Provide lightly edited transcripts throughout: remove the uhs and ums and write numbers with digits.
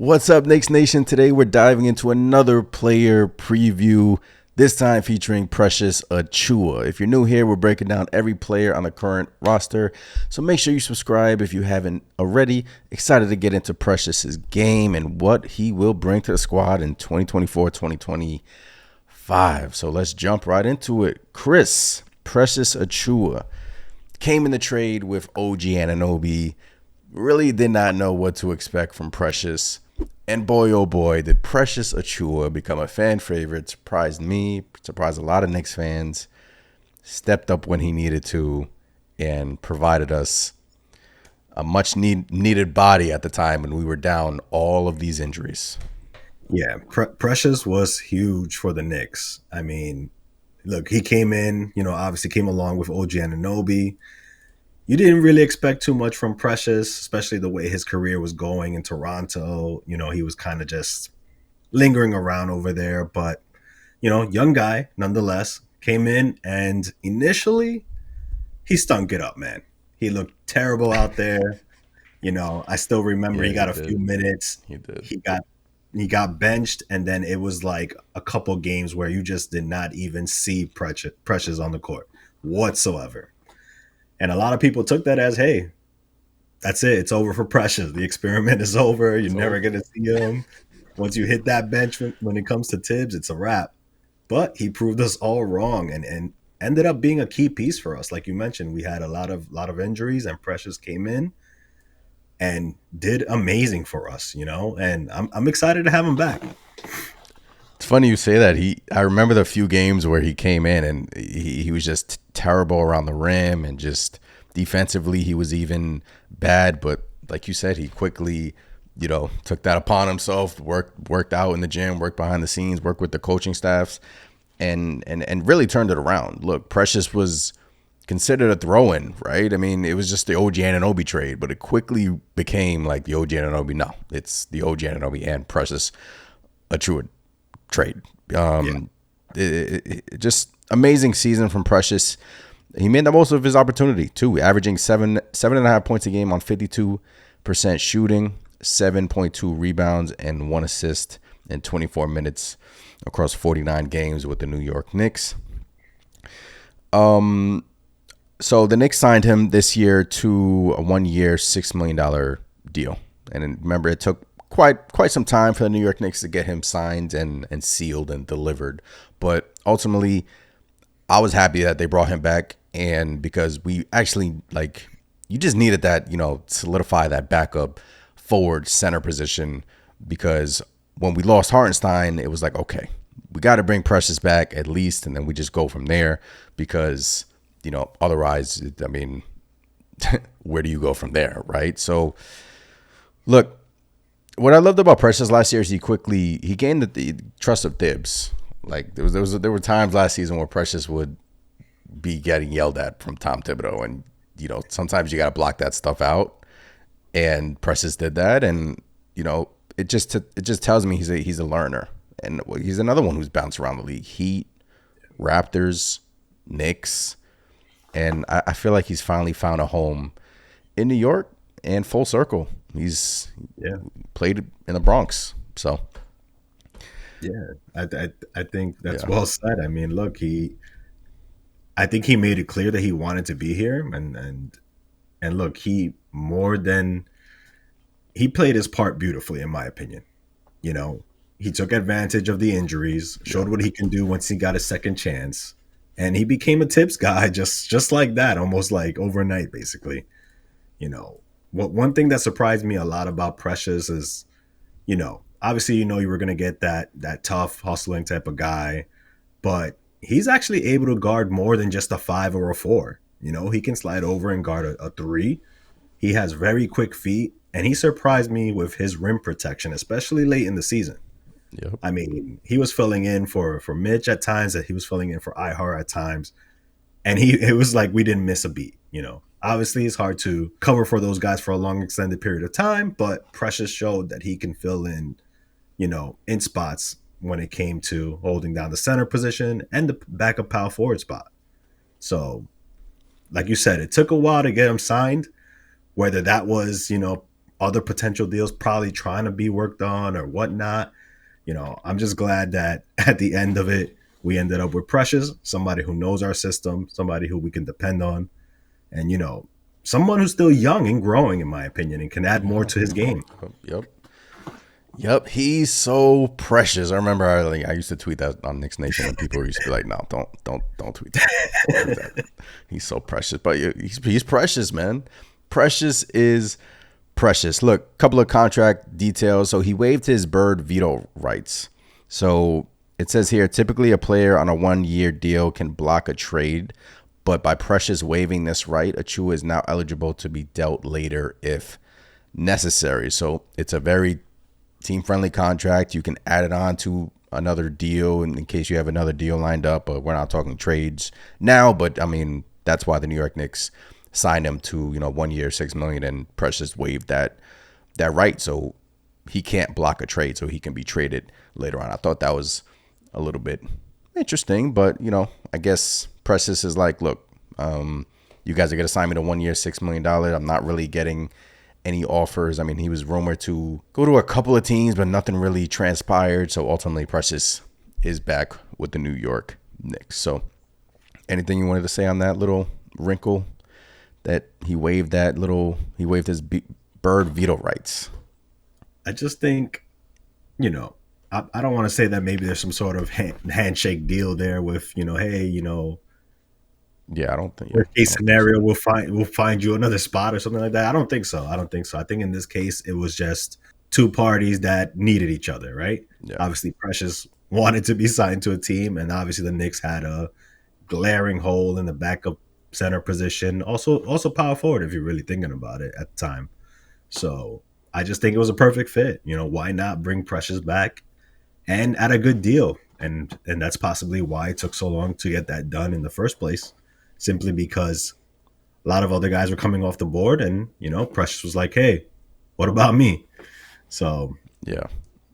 What's up, Knicks Nation? Today we're diving into another player preview, this time featuring Precious Achiuwa. If you're new here, we're breaking down every player on the current roster, so make sure you subscribe if you haven't already. Excited to get into Precious's game and what he will bring to the squad in 2024-2025. So let's jump right into it. Chris, Precious Achiuwa came in the trade with OG Anunoby. Really did not know what to expect from Precious. And boy, oh boy, did Precious Achiuwa become a fan favorite. Surprised me, surprised a lot of Knicks fans. Stepped up when he needed to and provided us a much needed body at the time when we were down all of these injuries. Yeah, Precious was huge for the Knicks. I mean, look, he came in, obviously came along with OG Anunoby. You didn't really expect too much from Precious, especially the way his career was going in Toronto. He was kind of just lingering around over there, but young guy nonetheless came in and initially he stunk it up, man. He looked terrible out there. I still remember Yeah, he he got a few did. minutes. He did. He got benched, and then it was like a couple games where you just did not even see Precious on the court whatsoever. And a lot of people took that as, hey, that's it. It's over for Precious. The experiment is over. You're It's never over. going to see him. Once you hit that bench when it comes to Tibbs, it's a wrap. But he proved us all wrong and ended up being a key piece for us. Like you mentioned, we had a lot of injuries, and Precious came in and did amazing for us, and I'm excited to have him back. It's funny you say that. I remember the few games where he came in and he was just terrible around the rim and just defensively he was even bad. But like you said, he quickly, took that upon himself, worked out in the gym, worked behind the scenes, worked with the coaching staffs, and really turned it around. Look, Precious was considered a throw-in, right? I mean, it was just the OG Anunoby trade, but it quickly became like the OG Anunoby. No, it's the OG Anunoby and Precious Achiuwa trade. Yeah. Just amazing season from Precious. He made the most of his opportunity too, averaging seven and a half points a game on 52% shooting, 7.2 rebounds, and 1 assist in 24 minutes across 49 games with the New York Knicks. So the Knicks signed him this year to a 1 year, $6 million deal. And remember, it took quite some time for the New York Knicks to get him signed and sealed and delivered. But ultimately, I was happy that they brought him back, and because we actually you just needed that, solidify that backup forward center position, because when we lost Hartenstein, it was like, okay, we got to bring Precious back at least, and then we just go from there, because otherwise, I mean, where do you go from there, right? So look, what I loved about Precious last year is he gained the trust of Thibs. Like there were times last season where Precious would be getting yelled at from Tom Thibodeau, and sometimes you got to block that stuff out. And Precious did that, and it just tells me he's a learner, and he's another one who's bounced around the league. Heat, Raptors, Knicks, and I feel like he's finally found a home in New York and full circle. He's Yeah. played in the Bronx, so Yeah. I think that's yeah, well said. I mean, look, I think he made it clear that he wanted to be here, and look, he played his part beautifully, in my opinion. You know, he took advantage of the injuries, yeah. showed what he can do once he got a second chance, and he became a tips guy just like that, almost like overnight, basically. What one thing that surprised me a lot about Precious is, obviously, you were gonna get that tough hustling type of guy, but he's actually able to guard more than just a 5 or a 4. He can slide over and guard a 3. He has very quick feet, and he surprised me with his rim protection, especially late in the season. Yep. I mean, he was filling in for Mitch at times, that he was filling in for Ihar at times, and it was like we didn't miss a beat. Obviously, it's hard to cover for those guys for a long extended period of time, but Precious showed that he can fill in spots when it came to holding down the center position and the backup power forward spot. So, like you said, it took a while to get him signed, whether that was, other potential deals probably trying to be worked on or whatnot. I'm just glad that at the end of it, we ended up with Precious, somebody who knows our system, somebody who we can depend on, and someone who's still young and growing, in my opinion, and can add more to his game. Yep. Yep, he's so precious. I remember I used to tweet that on Knicks Nation, and people used to be like, "No, don't tweet that. Don't tweet that. He's so precious." But he's precious, man. Precious is precious. Look, couple of contract details. So he waived his bird veto rights. So it says here, typically a player on a 1-year deal can block a trade, but by Precious waiving this right, Achiuwa is now eligible to be dealt later if necessary. So it's a very team-friendly contract. You can add it on to another deal in case you have another deal lined up. But we're not talking trades now. But I mean, that's why the New York Knicks signed him to 1 year, $6 million, and Precious waived that right, so he can't block a trade, so he can be traded later on. I thought that was a little bit interesting, but I guess Precious is like, look, you guys are gonna sign me to 1 year, $6 million. I'm not really getting any offers. I mean, he was rumored to go to a couple of teams, but nothing really transpired. So ultimately, Precious is back with the New York Knicks. So anything you wanted to say on that little wrinkle that he waived his bird veto rights? I just think, I don't want to say that maybe there's some sort of handshake deal there with, hey, Yeah, I don't think. Worst case scenario, we'll find you another spot or something like that. I don't think so. I think in this case, it was just two parties that needed each other, right? Yeah. Obviously, Precious wanted to be signed to a team, and obviously the Knicks had a glaring hole in the backup center position. Also power forward, if you're really thinking about it at the time. So I just think it was a perfect fit. Why not bring Precious back and at a good deal? And that's possibly why it took so long to get that done in the first place. Simply because a lot of other guys were coming off the board, and Precious was like, "Hey, what about me?" So yeah,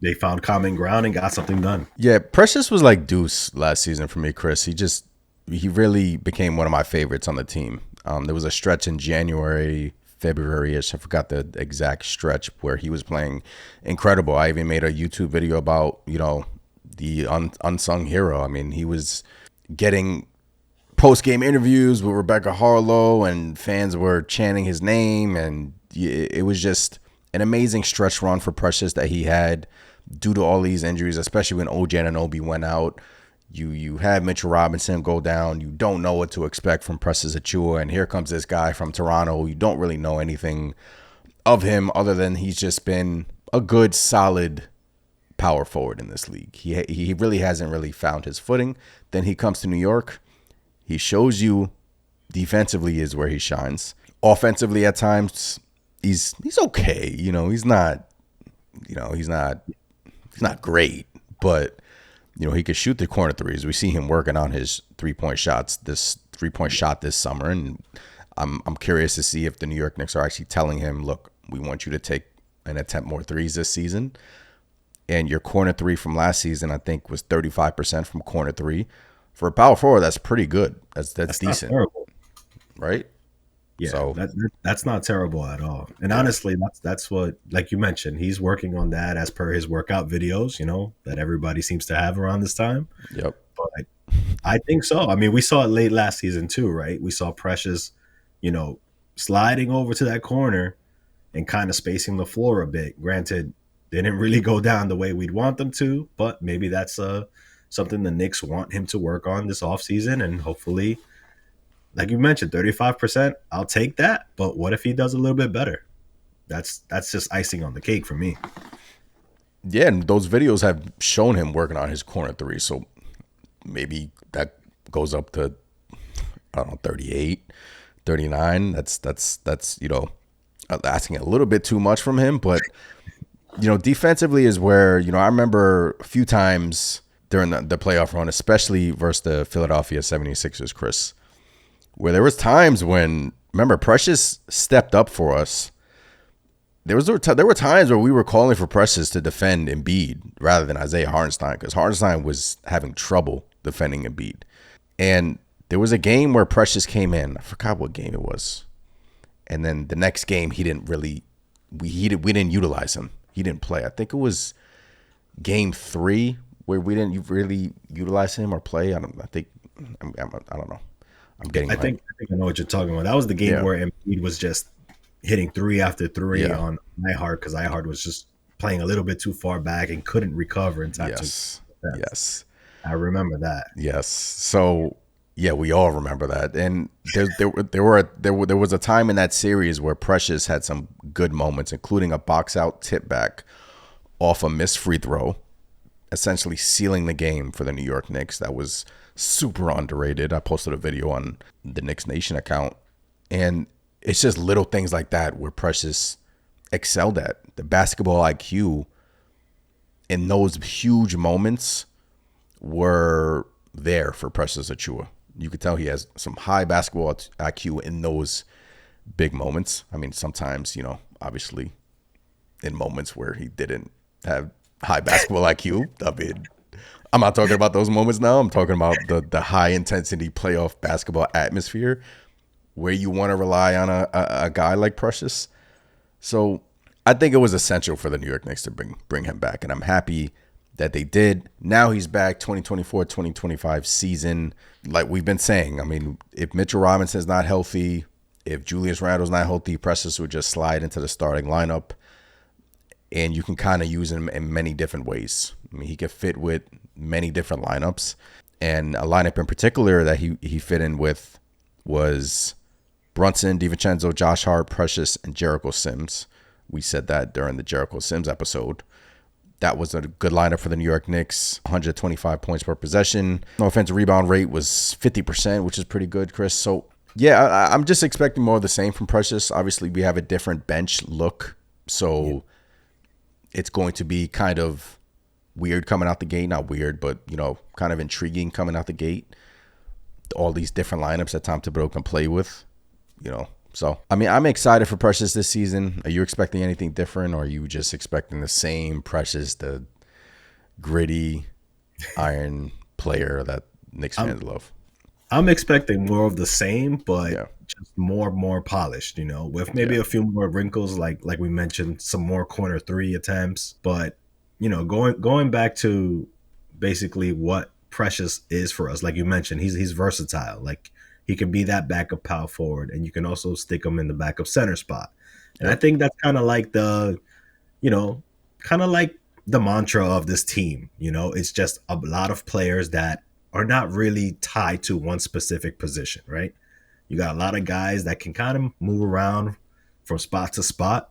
they found common ground and got something done. Yeah, Precious was like Deuce last season for me, Chris. He really became one of my favorites on the team. There was a stretch in January, February-ish. I forgot the exact stretch where he was playing incredible. I even made a YouTube video about the unsung hero. I mean, he was getting post-game interviews with Rebecca Harlow, and fans were chanting his name, and it was just an amazing stretch run for Precious that he had due to all these injuries, especially when OG Anunoby went out. You had Mitchell Robinson go down. You don't know what to expect from Precious Achiuwa, and here comes this guy from Toronto. You don't really know anything of him other than he's just been a good, solid power forward in this league. He really hasn't really found his footing. Then he comes to New York. He shows you defensively is where he shines. Offensively, at times, he's okay. He's not great, but he could shoot the corner threes. We see him working on his 3-point shot this summer, and I'm curious to see if the New York Knicks are actually telling him, look, we want you to take and attempt more threes this season. And your corner three from last season, I think, was 35% from corner three. For a power forward, that's pretty good. That's decent, right? Yeah, so that's not terrible at all. And honestly, that's what, like you mentioned, he's working on that as per his workout videos, that everybody seems to have around this time. Yep. But I think so. I mean, we saw it late last season too, right? We saw Precious, sliding over to that corner and kind of spacing the floor a bit. Granted, they didn't really go down the way we'd want them to, but maybe that's something the Knicks want him to work on this offseason, and hopefully, like you mentioned, 35%, I'll take that. But what if he does a little bit better? That's just icing on the cake for me. Yeah, and those videos have shown him working on his corner three, so maybe that goes up to, I don't know, 38, 39. That's asking a little bit too much from him, but defensively is where, I remember a few times during the playoff run, especially versus the Philadelphia 76ers, Chris, where there was times when, remember, Precious stepped up for us. There were times where we were calling for Precious to defend Embiid rather than Isaiah Hartenstein, because Hartenstein was having trouble defending Embiid. And there was a game where Precious came in. I forgot what game it was. And then the next game, he didn't really we didn't utilize him. He didn't play. I think it was game 3 where we didn't really utilize him or play. I don't know. I'm getting I think I know what you're talking about. That was the game yeah. where Embiid was just hitting three after three Yeah. on iHeart because iHeart was just playing a little bit too far back and couldn't recover in time to Yes. defense. Yes. I remember that. Yes. So yeah, we all remember that. And there was a time in that series where Precious had some good moments, including a box out tip back off a missed free throw, essentially sealing the game for the New York Knicks. That was super underrated. I posted a video on the Knicks Nation account, and it's just little things like that where Precious excelled at. The basketball IQ in those huge moments were there for Precious Achiuwa. You could tell he has some high basketball IQ in those big moments. I mean, sometimes, obviously in moments where he didn't have high basketball IQ. I mean, I'm not talking about those moments now. I'm talking about the high intensity playoff basketball atmosphere where you want to rely on a guy like Precious. So I think it was essential for the New York Knicks to bring him back, and I'm happy that they did. Now he's back 2024-2025 season. Like we've been saying, I mean, if Mitchell Robinson's not healthy, if Julius Randle's not healthy, Precious would just slide into the starting lineup, and you can kind of use him in many different ways. I mean, he could fit with many different lineups, and a lineup in particular that he fit in with was Brunson, DiVincenzo, Josh Hart, Precious, and Jericho Sims. We said that during the Jericho Sims episode. That was a good lineup for the New York Knicks. 125 points per possession. Offensive rebound rate was 50%, which is pretty good, Chris. So, yeah, I'm just expecting more of the same from Precious. Obviously, we have a different bench look. So, it's going to be kind of weird coming out the gate. Not weird, but, kind of intriguing coming out the gate. All these different lineups that Tom Thibodeau can play with, So, I mean, I'm excited for Precious this season. Are you expecting anything different, or are you just expecting the same Precious, the gritty, iron player that Knicks fans love? I'm expecting more of the same, but just more polished, with maybe a few more wrinkles, like we mentioned, some more corner 3 attempts. But, going back to basically what Precious is for us, like you mentioned, he's versatile. Like, he can be that backup power forward, and you can also stick him in the backup center spot. And I think that's kind of like the mantra of this team. It's just a lot of players that are not really tied to one specific position, right? You got a lot of guys that can kind of move around from spot to spot.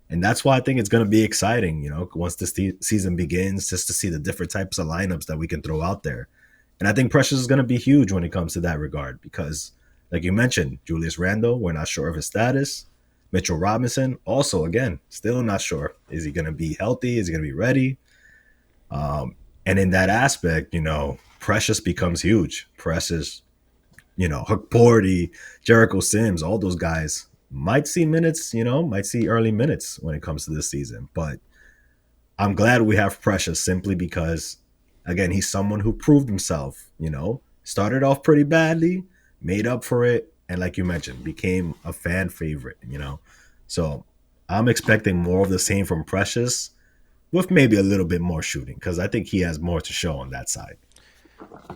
And that's why I think it's going to be exciting, once this season begins, just to see the different types of lineups that we can throw out there. And I think Precious is going to be huge when it comes to that regard because, like you mentioned, Julius Randle, we're not sure of his status. Mitchell Robinson, also, again, still not sure. Is he going to be healthy? Is he going to be ready? And in that aspect, Precious becomes huge. Precious, Hook Porty, Jericho Sims, all those guys might see minutes, might see early minutes when it comes to this season. But I'm glad we have Precious simply because, again, he's someone who proved himself, started off pretty badly, made up for it, and like you mentioned, became a fan favorite, So I'm expecting more of the same from Precious with maybe a little bit more shooting because I think he has more to show on that side.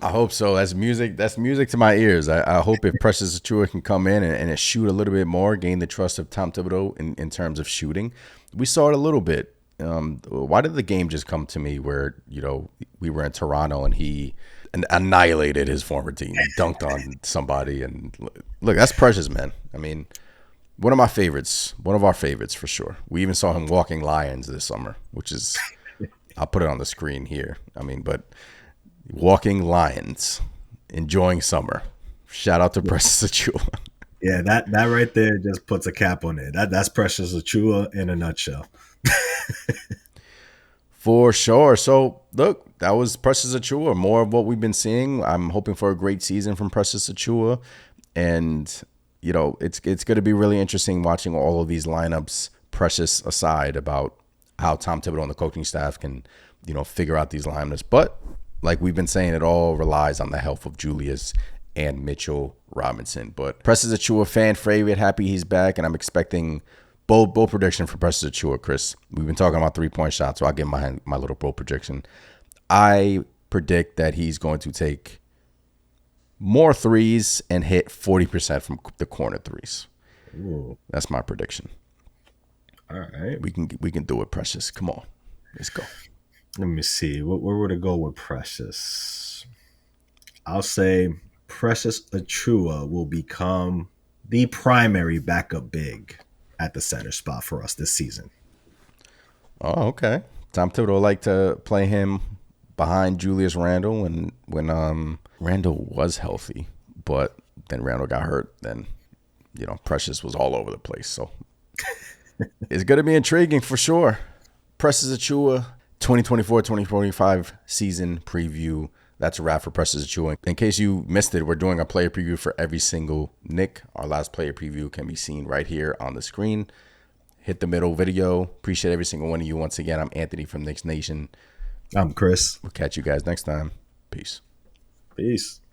I hope so. That's music to my ears. I hope if Precious Achiuwa can come in and shoot a little bit more, gain the trust of Tom Thibodeau in terms of shooting. We saw it a little bit. Why did the game just come to me where, we were in Toronto and he annihilated his former team, dunked on somebody. And look, that's Precious, man. I mean, one of our favorites for sure. We even saw him walking lions this summer, which is, I'll put it on the screen here. I mean, but walking lions, enjoying summer. Shout out to Precious Achiuwa. Yeah, that right there just puts a cap on it. That's Precious Achiuwa in a nutshell. For sure. So, look, that was Precious Achiuwa. More of what we've been seeing. I'm hoping for a great season from Precious Achiuwa. And, it's going to be really interesting watching all of these lineups, Precious aside, about how Tom Thibodeau and the coaching staff can, figure out these lineups. But, like we've been saying, it all relies on the health of Julius and Mitchell Robinson. But Precious Achiuwa, fan favorite, happy he's back. And I'm expecting bold prediction for Precious Achiuwa, Chris. We've been talking about 3-point shots, so I'll give my little bold prediction. I predict that he's going to take more threes and hit 40% from the corner threes. Ooh. That's my prediction. All right. We can do it, Precious. Come on. Let's go. Let me see. Where would it go with Precious? I'll say Precious Achiuwa will become the primary backup big at the center spot for us this season. Oh, okay. Tom Thibodeau like to play him behind Julius Randle when Randle was healthy, but then Randle got hurt. Then, Precious was all over the place. So it's going to be intriguing for sure. Precious Achiuwa 2024-2025 season preview. That's a wrap for Precious Achiuwa. In case you missed it, we're doing a player preview for every single Knick. Our last player preview can be seen right here on the screen. Hit the middle video. Appreciate every single one of you. Once again, I'm Anthony from Knicks Nation. I'm Chris. We'll catch you guys next time. Peace. Peace.